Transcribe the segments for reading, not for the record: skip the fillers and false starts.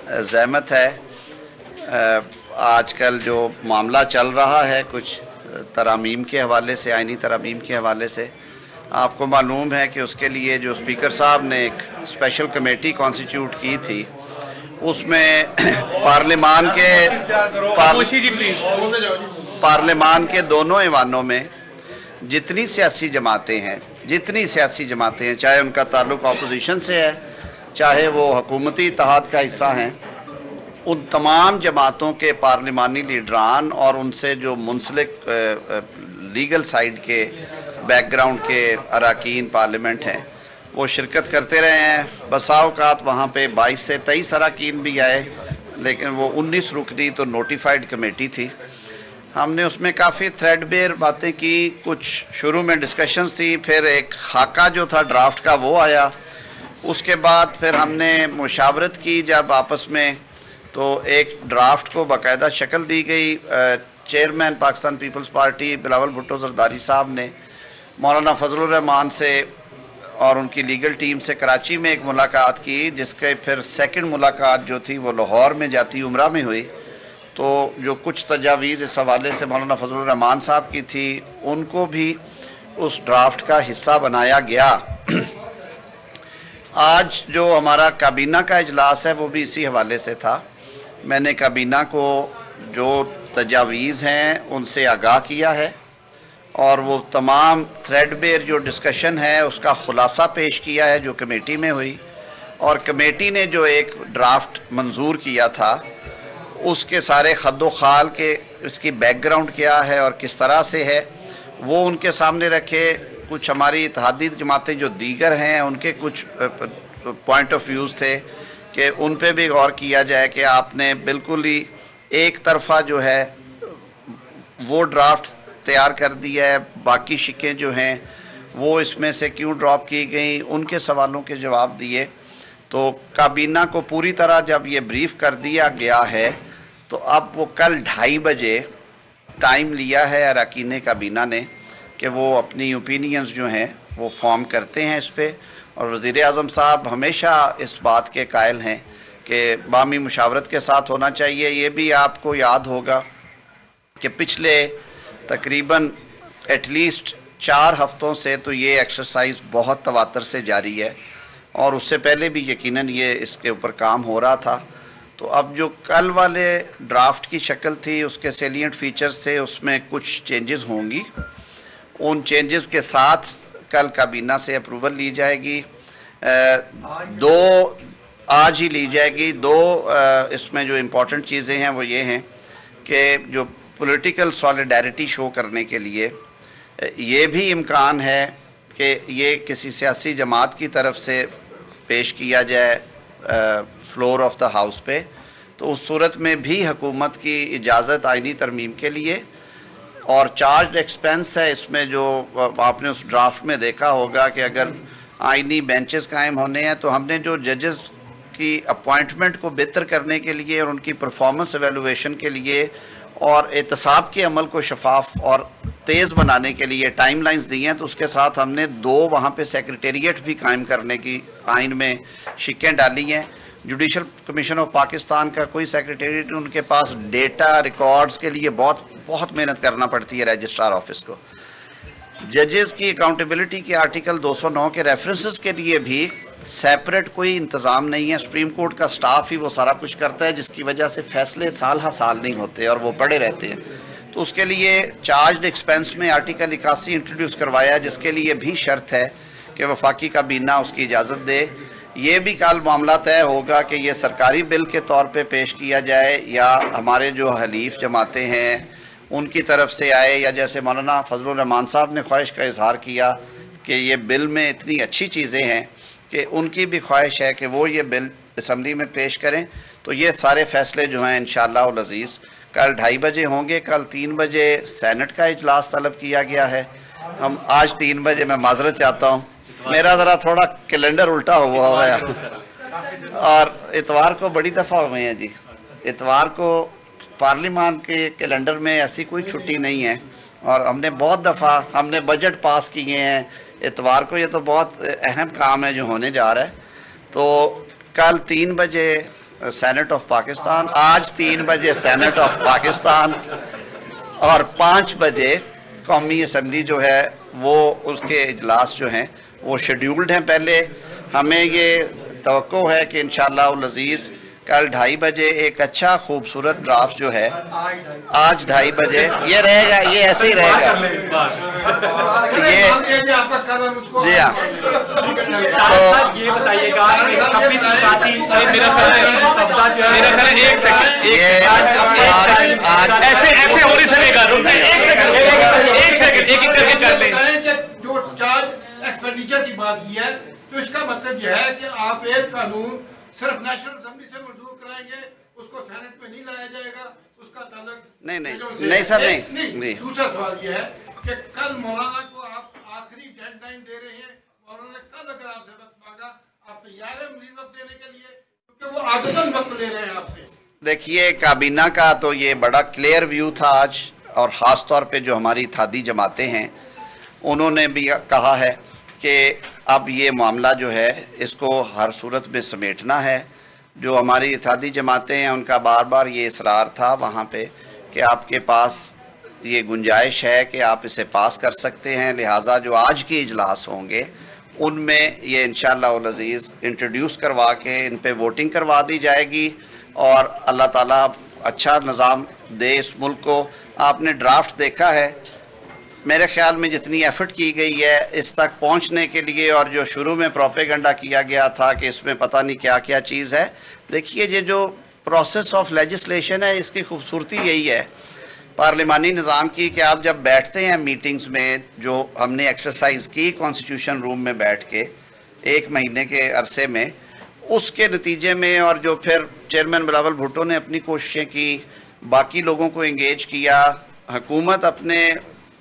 ज़हमत है। आजकल जो मामला चल रहा है कुछ तरामीम के हवाले से, आइनी तरामीम के हवाले से, आपको मालूम है कि उसके लिए जो स्पीकर साहब ने एक स्पेशल कमेटी कॉन्स्टिट्यूट की थी, उसमें पार्लियामान के दोनों ऐवानों में जितनी सियासी जमातें हैं, चाहे उनका ताल्लुक़ अपोजिशन से है, चाहे वो हुकूमती इत्तेहाद का हिस्सा हैं, उन तमाम जमातों के पार्लिमानी लीडरान और उनसे जो मुंसलिक लीगल साइड के बैकग्राउंड के अरकान पार्लियामेंट हैं, वो शिरकत करते रहे हैं। बसा औक़ात वहाँ पे 22 से 23 अरकान भी आए, लेकिन वो 19 रुकनी तो नोटिफाइड कमेटी थी। हमने उसमें काफ़ी थ्रेडबेयर बातें की, कुछ शुरू में डिस्कशंस थी, फिर एक खाका जो था ड्राफ्ट का वो आया, उसके बाद फिर हमने मुशावरत की जब आपस में, तो एक ड्राफ्ट को बाकायदा शक्ल दी गई। Chairman Pakistan Peoples Party Bilawal Bhutto Zardari sahab ने मौलाना फजलुर रहमान से और उनकी लीगल टीम से कराची में एक मुलाकात की, जिसके फिर सेकंड मुलाकात जो थी वो लाहौर में जाती उम्रा में हुई। तो जो कुछ तजावीज़ इस हवाले से मौलाना फजलुर रहमान साहब की थी, उनको भी उस ड्राफ्ट का हिस्सा बनाया गया। आज जो हमारा काबीना का इजलास है वो भी इसी हवाले से था। मैंने काबीना को जो तजावीज़ हैं उनसे आगाह किया है और वो तमाम थ्रेडबेयर जो डिस्कशन है उसका ख़ुलासा पेश किया है जो कमेटी में हुई, और कमेटी ने जो एक ड्राफ्ट मंजूर किया था उसके सारे खद्दो खाल के, इसकी बैकग्राउंड क्या है और किस तरह से है, वो उनके सामने रखे। कुछ हमारी इत्तेहादी जमातें जो दीगर हैं उनके कुछ पॉइंट ऑफ व्यूज़ थे कि उन पे भी गौर किया जाए कि आपने बिल्कुल ही एक तरफा जो है वो ड्राफ्ट तैयार कर दिया है, बाकी शिकें जो हैं वो इसमें से क्यों ड्रॉप की गई, उनके सवालों के जवाब दिए। तो काबीना को पूरी तरह जब ये ब्रीफ़ कर दिया गया है, तो अब वो कल 2:30 बजे टाइम लिया है अरकान काबीना ने कि वो अपनी ओपिनियंस जो हैं वो फॉर्म करते हैं इस पर। और वज़ीर आज़म साहब हमेशा इस बात के कायल हैं कि बामी मुशावरत के साथ होना चाहिए। ये भी आपको याद होगा कि पिछले तकरीबन एटलीस्ट 4 हफ़्तों से तो ये एक्सरसाइज बहुत तवातर से जारी है, और उससे पहले भी यकीनन ये इसके ऊपर काम हो रहा था। तो अब जो कल वाले ड्राफ्ट की शक्ल थी, उसके सेलिएंट फीचर्स थे, उसमें कुछ चेंजेस होंगी। उन चेंजेस के साथ कल काबीना से अप्रूवल ली जाएगी। आज ही ली जाएगी। इसमें जो इम्पोर्टेंट चीज़ें हैं वो ये हैं कि जो पॉलिटिकल सॉलिडारिटी शो करने के लिए ये भी इम्कान है कि ये किसी सियासी जमात की तरफ से पेश किया जाए फ्लोर ऑफ द हाउस पे, तो उस सूरत में भी हुकूमत की इजाज़त आइनी तरमीम के लिए। और चार्ज एक्सपेंस है इसमें, जो आपने उस ड्राफ्ट में देखा होगा कि अगर आइनी बेंचेस कायम होने हैं तो हमने जो जजेस की अपॉइंटमेंट को बेहतर करने के लिए और उनकी परफॉर्मेंस एवेलुएशन के लिए और एहतसाब के अमल को शफाफ और तेज़ बनाने के लिए टाइमलाइंस दी हैं, तो उसके साथ हमने 2 वहाँ पे सेक्रेटेरिएट भी कायम करने की आइन में शिकें डाली हैं। जुडिशल कमीशन ऑफ पाकिस्तान का कोई सेक्रेटेरिएट, उनके पास डेटा रिकॉर्ड्स के लिए बहुत मेहनत करना पड़ती है रजिस्ट्रार ऑफिस को। जजेस की अकाउंटेबिलिटी के आर्टिकल 209 के रेफरेंसेस के लिए भी सेपरेट कोई इंतज़ाम नहीं है। सुप्रीम कोर्ट का स्टाफ ही वो सारा कुछ करता है, जिसकी वजह से फ़ैसले साल हर साल नहीं होते और वो पड़े रहते हैं। तो उसके लिए चार्ज एक्सपेंस में आर्टिकल 81 इंट्रोड्यूस करवाया, जिसके लिए भी शर्त है कि वफाकी काबीना उसकी इजाज़त दे। ये भी कल मामला तय होगा कि ये सरकारी बिल के तौर पे पेश किया जाए या हमारे जो हलीफ जमातें हैं उनकी तरफ से आए, या जैसे मौलाना फजलुर रहमान साहब ने ख्वाहिश का इजहार किया कि ये बिल में इतनी अच्छी चीज़ें हैं कि उनकी भी ख्वाहिश है कि वो ये बिल असम्बली में पेश करें। तो ये सारे फ़ैसले जो हैं इंशाअल्लाह उल अज़ीज़ कल 2:30 बजे होंगे। कल 3 बजे सेनेट का इजलास तलब किया गया है। हम आज 3 बजे, मैं माजरत चाहता हूँ, मेरा ज़रा थोड़ा कैलेंडर उल्टा हुआ है और इतवार को बड़ी दफ़ा हुए हैं जी। इतवार को पार्लिमान के कैलेंडर में ऐसी कोई छुट्टी नहीं है, और हमने बहुत दफ़ा हमने बजट पास किए हैं इतवार को। ये तो बहुत अहम काम है जो होने जा रहा है। तो कल 3 बजे सेनेट ऑफ पाकिस्तान, आज 3 बजे सेनेट ऑफ पाकिस्तान और 5 बजे कौमी असम्बली जो है वो उसके इजलास जो हैं वो शेड्यूल्ड हैं। पहले हमें ये तवक्को है कि इंशाअल्लाह अज़ीज़ कल 2:30 बजे एक अच्छा खूबसूरत ड्राफ्ट जो है आज 2:30 बजे ये रहेगा, ये ऐसे ही रहेगा। ये जी हाँ, तो ये बताइएगा आज ऐसे हो नहीं सकेगा। एक सेकंड एक करके कर लें। जो चार्ज एक्सपेंडिचर की बात की है तो इसका मतलब यह है कि आप एक कानून सिर्फ नेशनल असेंबली से मंजूर कराएंगे, उसको सेनेट में नहीं लाया जाएगा, उसका ताल्लुक नहीं सर नहीं। दूसरा सवाल यह है कि कल मौलाना को आप आखिरी डेडलाइन दे रहे हैं। मौलाना ने कल अगर आपसे वक्त मांगा, आप तैयार हैं मजीद वक्त देने के लिए, क्योंकि वो आदतन वक्त ले रहे हैं आपसे। देखिए काबीना का तो ये बड़ा क्लियर व्यू था आज, और ख़ास तौर पे जो हमारी इत्तेहादी जमातें हैं उन्होंने भी कहा है कि अब ये मामला जो है इसको हर सूरत में समेटना है। जो हमारी इत्तेहादी जमातें हैं उनका बार बार ये इसरार था वहाँ पे कि आपके पास ये गुंजाइश है कि आप इसे पास कर सकते हैं, लिहाजा जो आज के इजलास होंगे उनमें ये इंशाअल्लाह अज़ीज़ इंट्रोड्यूस करवा के इन पे वोटिंग करवा दी जाएगी और अल्लाह ताला अच्छा निज़ाम दे इस मुल्क को। आपने ड्राफ्ट देखा है, मेरे ख्याल में जितनी एफ़र्ट की गई है इस तक पहुंचने के लिए, और जो शुरू में प्रोपेगेंडा किया गया था कि इसमें पता नहीं क्या क्या चीज़ है। देखिए ये जो प्रोसेस ऑफ लेजिस्लेशन है इसकी खूबसूरती यही है पार्लिमानी निज़ाम की कि आप जब बैठते हैं मीटिंग्स में, जो हमने एक्सरसाइज की कॉन्स्टिट्यूशन रूम में बैठ के 1 महीने के अरसे में, उसके नतीजे में, और जो फिर चेयरमैन बिलावल भुट्टो ने अपनी कोशिशें की, बाकी लोगों को इंगेज किया, हुकूमत अपने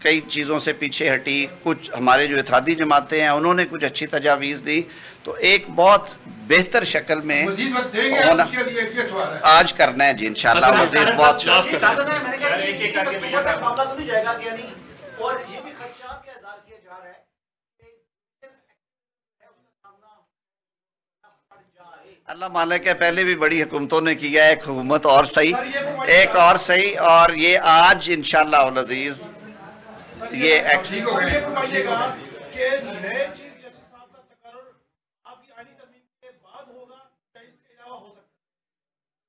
कई चीज़ों से पीछे हटी, कुछ हमारे जो इत्तेहादी जमातें हैं उन्होंने कुछ अच्छी तजावीज़ दी, तो एक बहुत बेहतर शक्ल में होना आज करना है जी इंशाअल्लाह। मज़ीद बहुत अल्लाह मालिक है, पहले भी बड़ी हुकूमतों ने किया है, एक हुकूमत और सही, एक और सही, और ये आज इंशाअल्लाह अज़ीज़ ये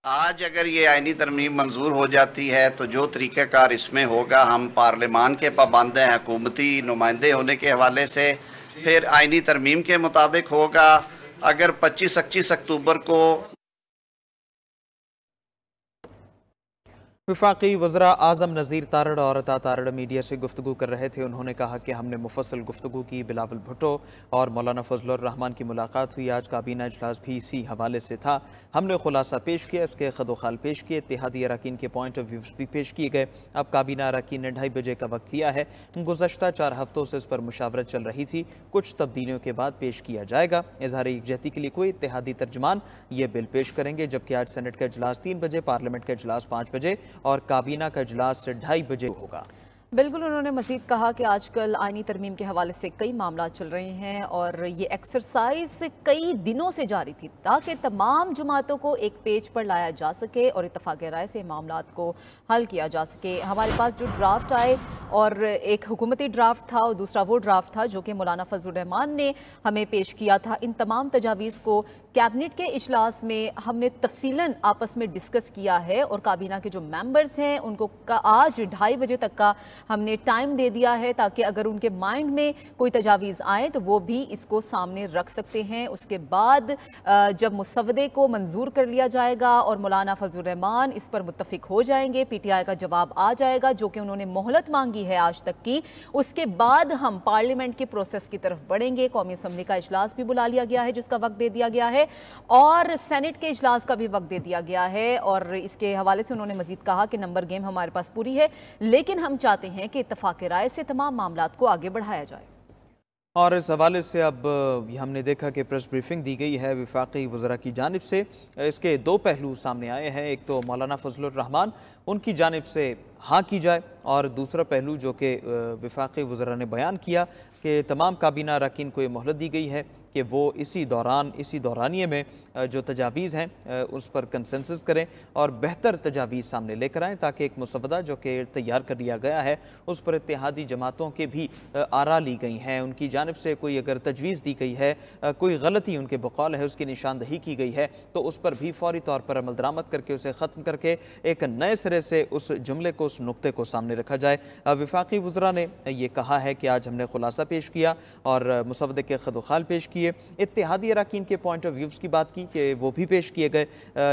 आज अगर ये आईनी तरमीम मंजूर हो जाती है तो जो तरीक़ाकार इसमें होगा, हम पार्लिमान के पाबंद हैं हुकूमती नुमाइंदे होने के हवाले से, फिर आईनी तरमीम के मुताबिक होगा। अगर 25-25 अक्टूबर को वफाकी वज़रा आज़म नज़ीर तारड़ और अता तारड़ मीडिया से गुफ्तगू कर रहे थे। उन्होंने कहा कि हमने मुफस्सल गुफ्तगू की, बिलावल भुट्टो और मौलाना फजलुर रहमान की मुलाकात हुई, आज काबीना इजलास भी इसी हवाले से था। हमने खुलासा पेश किया, इसके खदोखाल पेश किए, इत्तेहादी अरकान के पॉइंट ऑफ व्यूज़ भी पेश किए गए। अब काबीना अरकान ने 2:30 बजे का वक्त लिया है। गुज़श्ता 4 हफ्तों से इस पर मुशावरत चल रही थी, कुछ तब्दीलियों के बाद पेश किया जाएगा। इज़हार यकजहती के लिए कोई इत्तेहादी तर्जमान ये बिल पेश करेंगे, जबकि आज सेनेट का इजलास 3 बजे, पार्लियामेंट का इजलास 5 बजे और काबीना का इजलास 2:30 बजे होगा। बिल्कुल, उन्होंने मजीद कहा कि आजकल आईनी तरमीम के हवाले से कई मामला चल रहे हैं और ये एक्सरसाइज कई दिनों से जारी थी ताकि तमाम जमातों को एक पेज पर लाया जा सके और इत्तफाक राय से मामलात को हल किया जा सके। हमारे पास जो ड्राफ्ट आए, और एक हुकूमती ड्राफ्ट था और दूसरा वो ड्राफ्ट था जो कि मौलाना फजलुर रहमान ने हमें पेश किया था। इन तमाम तजावीज़ को कैबिनेट के इजलास में हमने तफसीलन आपस में डिस्कस किया है और काबीना के जो मेंबर्स हैं उनको आज 2:30 बजे तक का हमने टाइम दे दिया है ताकि अगर उनके माइंड में कोई तजावीज़ आए तो वो भी इसको सामने रख सकते हैं। उसके बाद जब मुसवदे को मंजूर कर लिया जाएगा और मौलाना फजलुर रहमान इस पर मुत्तफिक हो जाएंगे, PTI का जवाब आ जाएगा जो कि उन्होंने मोहलत मांगी है आज तक की, उसके बाद हम पार्लियामेंट के प्रोसेस की तरफ बढ़ेंगे। कौमी असम्बली का इजलास भी बुला लिया गया है जिसका वक्त दे दिया गया है और सेनेट के इजलास का भी वक्त दे दिया गया है। और इसके हवाले से उन्होंने मजीद कहा कि नंबर गेम हमारे पास पूरी है, लेकिन हम चाहते हैं कि इत्तफाक राय से तमाम मामलात को आगे बढ़ाया जाए। और इस हवाले से अब हमने देखा कि प्रेस ब्रीफिंग दी गई है वफाकी वज़रा की जानिब से। इसके 2 पहलू सामने आए हैं, एक तो मौलाना फजलुर रहमान उनकी जानिब से हाँ की जाए और दूसरा पहलू जो कि वफाकी वज़रा ने बयान किया कि तमाम काबीना अरकान को ये मोहलत दी गई है कि वो इसी दौरानिए में जो तजावीज़ हैं उस पर कंसेंसस करें और बेहतर तजावीज़ सामने लेकर आएँ, ताकि एक मुसवदा जो कि तैयार कर लिया गया है उस पर इत्तेहादी जमातों के भी आरा ली गई हैं, उनकी जानिब से कोई अगर तजवीज़ दी गई है, कोई गलती उनके बकौल है, उसकी निशानदही की गई है, तो उस पर भी फौरी तौर पर अमल दरामद करके उसे ख़त्म करके एक नए सिरे से उस जुमले को, उस नुक्ते को सामने रखा जाए। वफाकी वज़रा ने ये कहा है कि आज हमने खुलासा पेश किया और मुसवदे के खदोखाल पेश किए, इत्तेहादी अराकीन के पॉइंट ऑफ व्यूज़ की बात की कि वो भी पेश किए गए,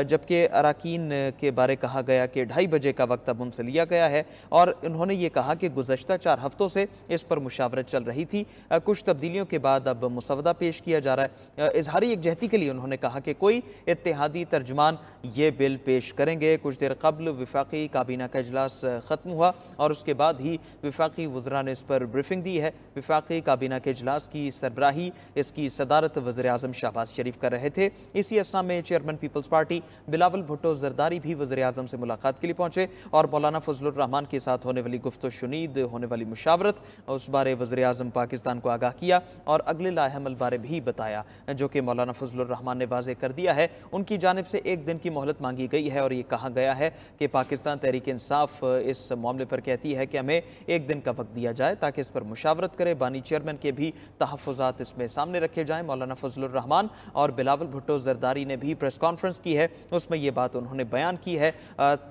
जबकि अराकीन के बारे कहा गया कि 2:30 बजे का वक्त अब उनसे लिया गया है और उन्होंने ये कहा कि गुज़श्ता 4 हफ्तों से इस पर मुशावरत चल रही थी, कुछ तब्दीलियों के बाद अब मुसवदा पेश किया जा रहा है। इजहारी यकजहती के लिए उन्होंने कहा कि कोई इत्तेहादी तर्जुमान ये बिल पेश करेंगे। कुछ देर कबल वफाकी काबीना का इजलास ख़त्म हुआ और उसके बाद ही वफाकी वज़रा ने इस पर ब्रीफिंग दी है। वफाकी काबीना के इजलास की सरबराही, इसकी सदारत वज़ीर-ए-आज़म शहबाज शरीफ कर रहे थे। इसी असना में chairman Peoples Party Bilawal Bhutto Zardari भी वज़ीर-ए-आज़म से मुलाकात के लिए पहुँचे और मौलाना फजलुर रहमान के साथ होने वाली गुफ्तो शुनीद, होने वाली मुशावरत, उस बारे वज़ीर-ए-आज़म पाकिस्तान को आगाह किया और अगले लाहे-अमल बारे भी बताया, जो कि मौलाना फजलुर रहमान ने वाज़ेह कर दिया है। उनकी जानिब से 1 दिन की मोहलत मांगी गई है और ये कहा गया है कि पाकिस्तान तहरीक इंसाफ इस मामले पर कहती है कि हमें 1 दिन का वक्त दिया जाए ताकि इस पर मुशावरत करे। बानी चेयरमैन के भी तहफ़्फ़ुज़ात इसमें सामने रखे जाएँ। मौलाना फजलुर रहमान और बिलावल भुट्टो ज़रदारी ने भी प्रेस कॉन्फ्रेंस की है, उसमें ये बात उन्होंने बयान की है।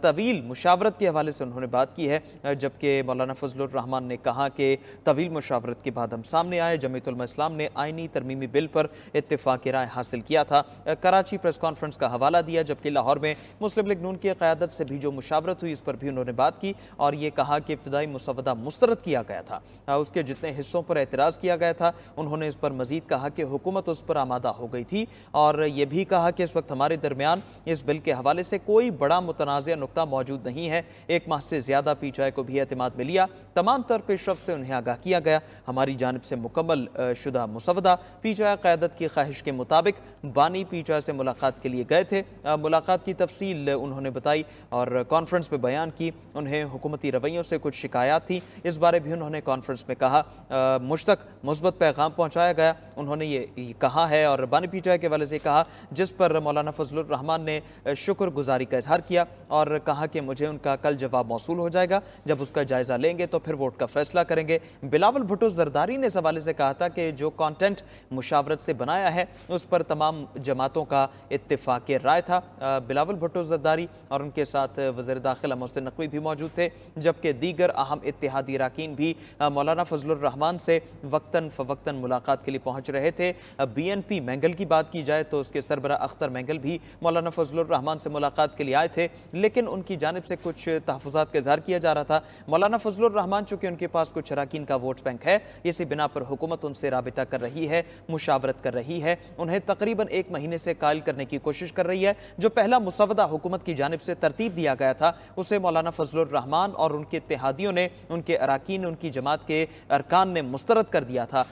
तवील मुशावरत के हवाले से उन्होंने बात की है, जबकि मौलाना फजलुर रहमान ने कहा कि तवील मुशावरत के बाद हम सामने आए। जमीयत उलमा इस्लाम ने आइनी तरमीमी बिल पर इत्तेफाक राय हासिल किया था। कराची प्रेस कॉन्फ्रेंस का हवाला दिया, जबकि लाहौर में मुस्लिम लीग नून की क़यादत से भी जो मुशावरत हुई इस पर भी उन्होंने बात की और ये कहा कि इब्तदाई मुसवदा मुस्तरद किया गया था, उसके जितने हिस्सों पर एतराज़ किया गया था उन्होंने इस पर मजीद कहा कि हुकूमत उस पर आमादा हो गई थी और ये भी कहा कि इस वक्त हमारे दरमियान इस बिल के हवाले से कोई बड़ा मुतनाज़ नुक्ता मौजूद नहीं है। 1 माह से ज़्यादा पीटीआई को भी एतमाद में लिया, तमाम तर पेशरफ से उन्हें आगाह किया गया। हमारी जानिब से मुकम्मल शुदा मुसवदा पीटीआई क़यादत की ख्वाहिश के मुताबिक बानी पीटीआई से मुलाकात के लिए गए थे। मुलाकात की तफसील उन्होंने बताई और कॉन्फ्रेंस में बयान की। उन्हें हुकूमती रवैयों से कुछ शिकायत थी, इस बारे भी उन्होंने कॉन्फ्रेंस में कहा। मुझ तक मुस्बत पैगाम पहुँचाया गया, उन्होंने ये कहा है और बानी पीटीआई के वाले से कहा, जिस पर मौलाना फजलुर रहमान ने शुक्रगुजारी का इजहार किया और कहा कि मुझे उनका कल जवाब मौसूल हो जाएगा, जब उसका जायज़ा लेंगे तो फिर वोट का फैसला करेंगे। बिलावल भुट्टो ज़रदारी ने इस हवाले से कहा था कि जो कंटेंट मुशावरत से बनाया है उस पर तमाम जमातों का इत्तेफाक राय था। बिलावल भुट्टो ज़रदारी और उनके साथ वज़ीर दाखिला मोहसिन नकवी भी मौजूद थे, जबकि दीगर अहम इत्तेहादी अराकीन भी मौलाना फजलुर रहमान से वक्तन फ़वक्तन मुलाकात के लिए पहुँच रहे थे। BNP मैंगल की बात की जाए तो उसके सरबरा अख्तर मैंगल भी मौलाना फजलुर रहमान से मुलाकात के लिए आए थे, लेकिन उनकी जानिब से कुछ तहफ़्फ़ुज़ात का इज़हार किया जा रहा था। मौलाना फजलुर रहमान चूँकि उनके पास कुछ अराकीन का वोट बैंक है, इसी बिना पर हुकूमत उनसे राबिता कर रही है, मुशावरत कर रही है, उन्हें तकरीबन 1 महीने से कायल करने की कोशिश कर रही है। जो पहला मुसवदा हुकूमत की जानिब से तरतीब दिया गया था उसे मौलाना फजलुर रहमान और उनके इत्तेहादियों ने, उनके अराकीन, उनकी जमात के अरकान ने मुस्तरद कर दिया था